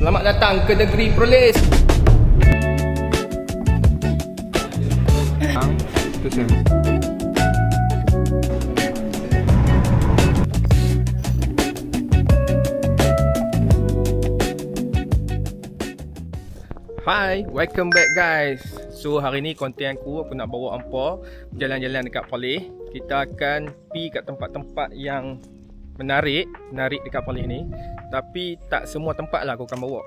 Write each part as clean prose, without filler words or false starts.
Selamat datang ke negeri Perlis. Hi, welcome back guys. So hari ni konten aku nak bawa hampa jalan-jalan dekat Perlis. Kita akan pergi kat tempat-tempat yang menarik dekat Perlis ni. Tapi tak semua tempat lah aku akan bawa.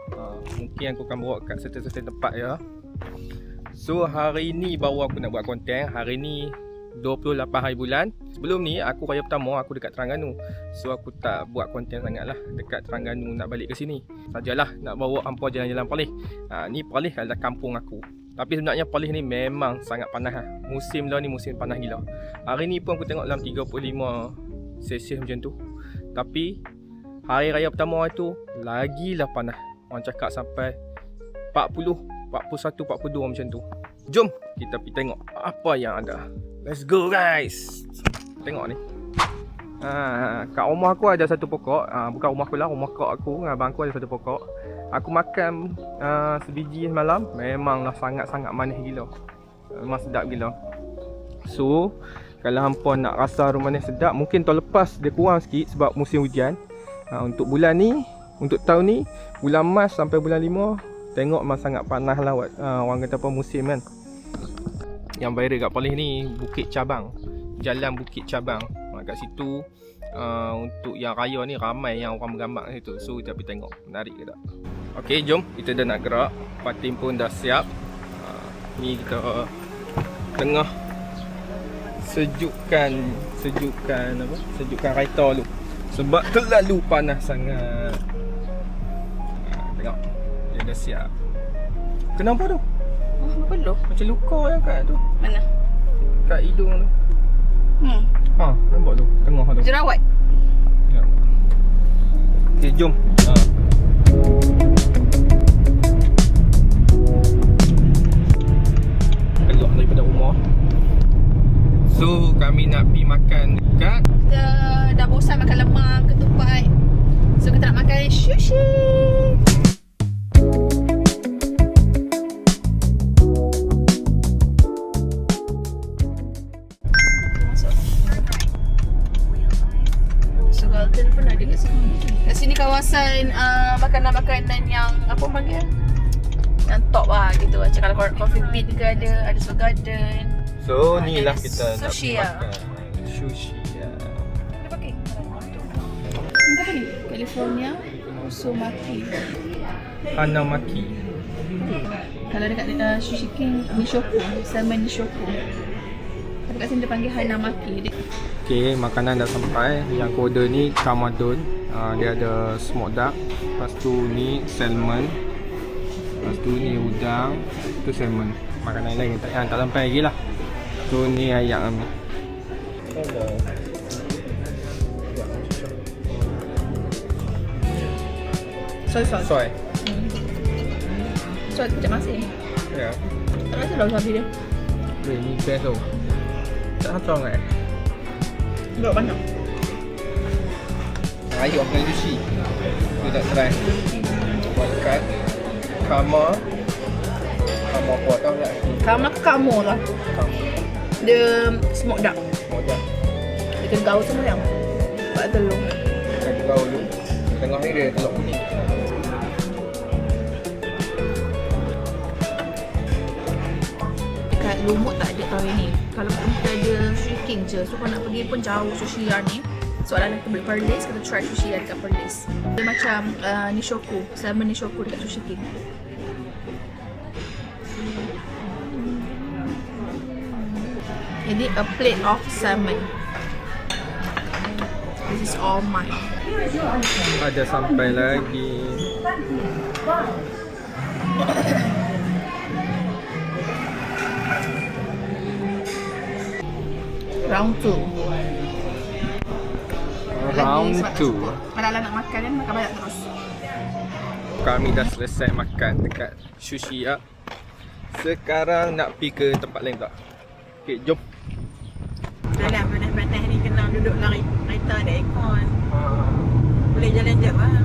Mungkin aku akan bawa kat certain tempat ya. So hari ni baru aku nak buat konten. Hari ni 28 hari bulan. Sebelum ni aku raya pertama aku dekat Terengganu. So aku tak buat konten sangat lah dekat Terengganu nak balik ke sini. Sajalah nak bawa hampa jalan-jalan Perlis. Ni Perlis adalah kampung aku. Tapi sebenarnya Perlis ni memang sangat panas lah. Musim lah ni musim panas gila. Hari ni pun aku tengok dalam 35 Celsius macam tu. Tapi hari raya pertama itu lagilah panas. Orang cakap sampai 40, 41, 42 macam tu. Jom kita pergi tengok apa yang ada. Let's go guys. Tengok ni. Kat rumah aku ada satu pokok. Bukan rumah aku lah, rumah kak aku dengan abang aku ada satu pokok. Aku makan sebiji semalam. Memanglah sangat-sangat manis gila. Memang sedap gila. So kalau hampa nak rasa rumah ni sedap, mungkin tahun lepas dia kurang sikit sebab musim hujan. Untuk bulan ni, untuk tahun ni, bulan Mac sampai bulan 5, tengok memang sangat panas lah. Orang kata apa musim kan. Yang viral kat Perlis ni Bukit Cabang, Jalan Bukit Cabang. Kat situ untuk yang raya ni ramai yang orang bergambar kat situ. So kita pergi tengok menarik ke tak. Ok, jom kita dah nak gerak. Patim pun dah siap. Ni kita tengah sejukkan kereta dulu. Sebab terlalu panas sangat. Tengok. Dia dah siap. Kenapa tu? Apa lu? Macam luka ya kat tu. Mana? Kat hidung tu. Nampak tu. Tengah tu. Jerawat. Ya. Okay, jom. Keluar daripada rumah. So kami nak pergi makan dekat. Kita dah bosan makan lemak, ketupat. So kita nak makan sushi. So Galton pun ada kat sini. Kat sini kawasan makanan-makanan yang apa panggil? Yang top lah gitu. Macam kalau Coffee Bean juga ada Seoul Garden. So ni lah kita sushi nak makan sushi ya. Dia pakai ini apa ni? California Usumaki. Hanamaki. Kalau dekat Sushi King Nishoku, Salmon Nishoku. Tapi kat sini dia panggil Hanamaki. Okay, makanan dah sampai. Yang kode ni Kamadon. Dia ada smoked duck. Lepas tu ni salmon. Lepas tu ni udang. Tu salmon. Makanan lain yang tak sampai lagi lah. Tu ni ayam. Soy sauce. Soy. Soy kecap masin. Ya. Tak rasa dah habis dia. Ni best tu. Tak satu orang Berapa banyak? Ayo makan sushi. Kita tak try. Makan Kama apa tahu tak? Kamu lah. Kama. Dia smoke duck. Modak. Dia kegau semua yang. Buat telur. Kita tahu dulu. Tengah ni dia telur kuning. Dekat Lumut tak ada tahun ni. Kalau kita ada Sushi King je. So kalau nak pergi pun jauh sushi yang ni. Soalan kita beli Perlis, kita try sushi yang dekat Perlis. Dia macam Nishoku, Salmon Nishoku dekat Sushi King. Jadi a plate of salmon. This is all mine. Ada sampai lagi. Round 2. Round 2. Kalau nak makan kan, makan banyak terus. Kami dah selesai makan dekat Sushi ya. Sekarang nak pergi ke tempat lain tak? Okay, jom. Dalam panas-panas ni kena duduk dalam kereta ada aircon. Boleh jalan jap lah.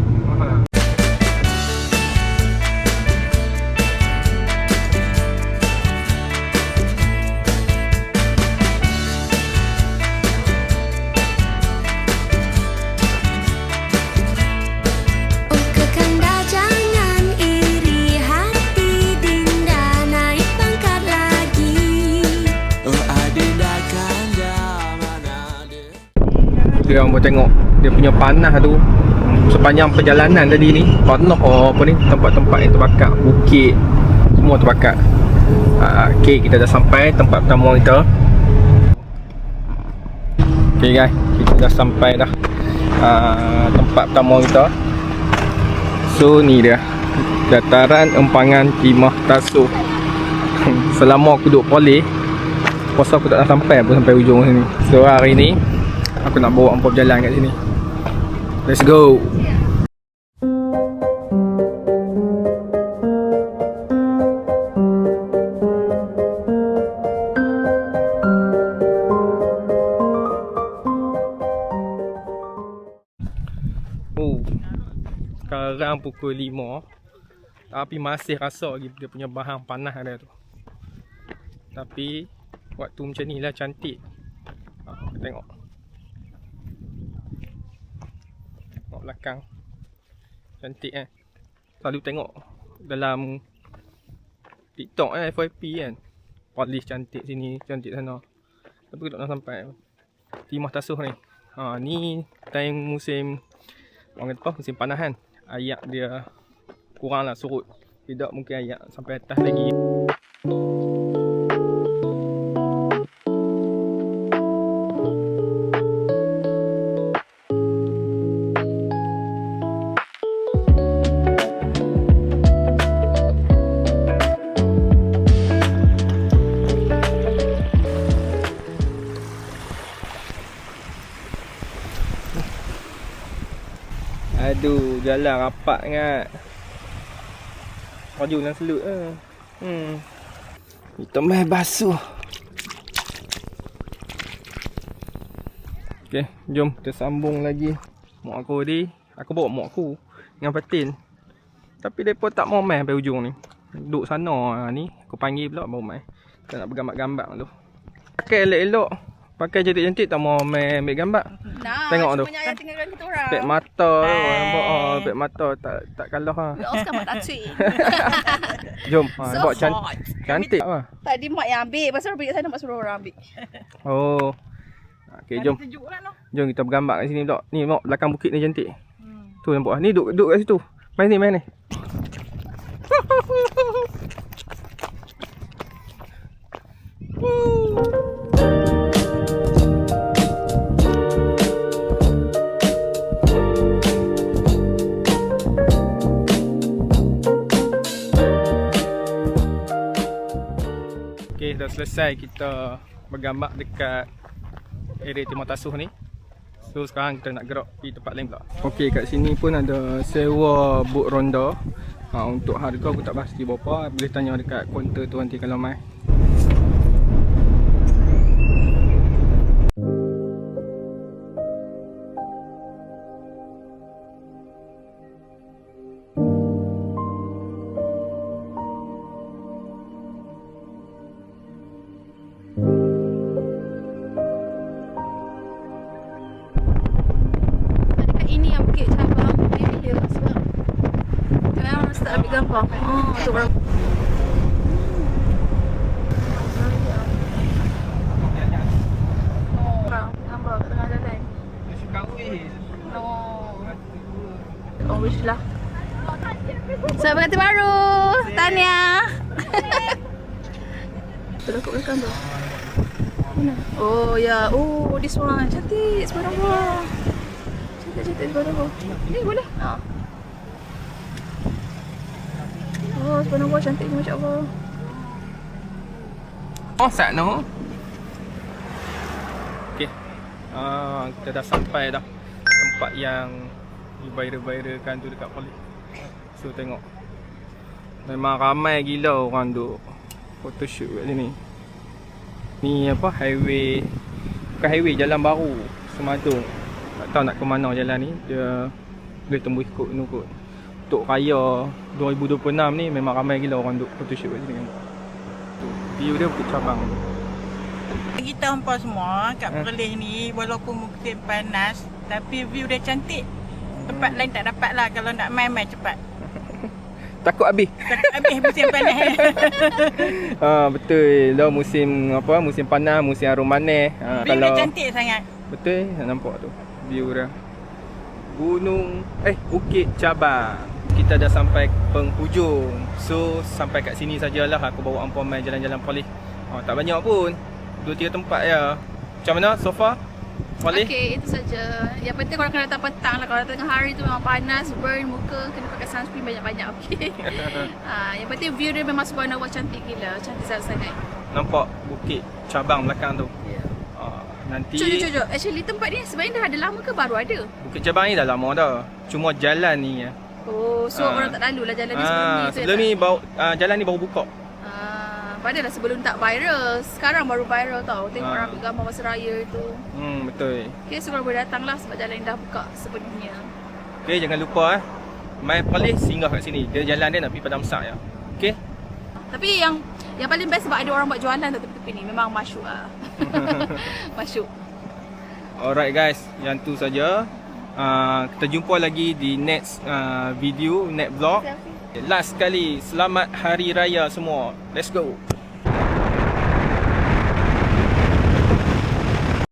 Kau tengok dia punya panas tu sepanjang perjalanan tadi ni. Penuh apa ni, tempat-tempat yang terbakar. Bukit semua terbakar. Okay, kita dah sampai tempat pertama kita. Okay guys, kita dah sampai dah tempat pertama kita. So ni dia, Dataran Empangan Timah Tasuh. Selama aku duduk Perlis, puasa aku tak nak sampai pun sampai ujung sini. So hari ni aku nak bawa hampa berjalan kat sini. Let's go. Oh, sekarang pukul 5, tapi masih rasa lagi dia punya bahang panas ada tu. Tapi waktu macam ni lah cantik. Tengok. Tengok belakang. Cantik kan. Selalu tengok dalam TikTok FYP kan. Perlis cantik sini, cantik sana. Tapi aku tak nak sampai Timah Tasuh ni. Ni time musim, orang kata apa, musim panas kan. Ayak dia kurang lah, surut. Tidak mungkin ayak sampai atas lagi. Aduh, jalan rapat sangat. Baju dan selut lah. Kita main basuh. Okay, jom kita sambung lagi. Mak aku tadi, aku bawa mak aku dengan Fatin. Tapi mereka tak mau main sampai ujung ni. Duduk sana ni, aku panggil pula baru main. Kita nak bergambar-gambar tu. Pakai elok-elok, pakai cantik-cantik, tak mau main ambil gambar. Nah, tengok tu. Cuma tinggalkan kita orang. Pek mata tu, nampak pek mata tak kalah ha. Oscar mak tak cuy. Jom, So bawa hot. cantik apa? Tadi mak yang ambil, pasal pergi kat sana mak suruh orang ambil. Oh. Okey, jom. Sejuk lah noh. Jom kita bergambar kat sini pula. Ni mak belakang bukit ni cantik. Tu nampak. Ni duduk kat situ. Main ni. Okay, dah selesai kita bergambar dekat area Timah Tasuh ni. So sekarang kita nak gerak pergi tempat lain pula. Okay, kat sini pun ada sewa boat ronda. Untuk harga aku tak pasti berapa. Boleh tanya dekat kaunter tu nanti kalau mai. Ini yang Bukit Cabang. Ini dia sebab memang mesti ambil gambar. Untuk orang. Gambar kat tengah jalan. Oh, wish lah. Selamat pengantin baru. Tania. Belah kat belakang tu. Mana? Oh ya. Oh, this one. Cantik. Subhanallah. Cantik subhanallah. Ni boleh? Oh, subhanallah cantik masya-Allah. Oh, sat no. Okay. Kita dah sampai dah tempat yang viral-viralkan tu dekat Perlis. So tengok. Memang ramai gila orang duk photoshoot kat sini. Ni apa, highway. Bukan highway, jalan baru Semadung. Tak tahu nak ke mana jalan ni. Dia boleh tembus ikut ni kot. Untuk raya 2026 ni memang ramai gila orang duk photoshoot kat sini kan. View dia Bukit Cabang. Kita hampa semua kat Perlis ni, walaupun musim panas, tapi view dia cantik. Tempat lain tak dapat lah kalau nak main-main cepat. Takut habis. Takut habis musim panas. Betul. Dah musim apa? Musim panas, musim harum manis. View dia cantik sangat. Betul, nak nampak tu. view dia. Bukit Cabar. Kita dah sampai penghujung. So sampai kat sini sajalah aku bawa hangpa main jalan-jalan Polis. Tak banyak pun. 2-3 tempat ya. Macam mana so far? Polis? Okay, itu saja. Yang penting korang kena datang petang lah. Kalau tengah hari tu memang panas, burn muka, kena pakai sunscreen banyak-banyak, okay? Yang penting view dia memang subhanallah cantik gila. Cantik sangat-sangat. Nampak Bukit Cabang belakang tu. Nanti Jom. Actually tempat ni sebenarnya dah ada lama ke baru ada? Bukit Cabang ni dah lama dah. Cuma jalan ni ya. Oh, so orang tak lalu lah jalan ni sebelum ni. Sebelum ni jalan ni baru buka. Padahal sebelum tak viral. Sekarang baru viral tau. Tengok orang ambil gambar masa raya tu. Betul. Okay, so korang boleh datang lah sebab jalan ni dah buka sepenuhnya. Okay, jangan lupa main Polis singgah kat sini. Dia jalan dia nak pergi Padang Besar ya. Okay. Tapi yang paling best sebab ada orang buat jualan kat tepi-tepi ni. Memang masyuk lah. Masyuk. Alright guys, yang tu saja. Kita jumpa lagi di next video, next vlog. Last kali, selamat Hari Raya semua. Let's go.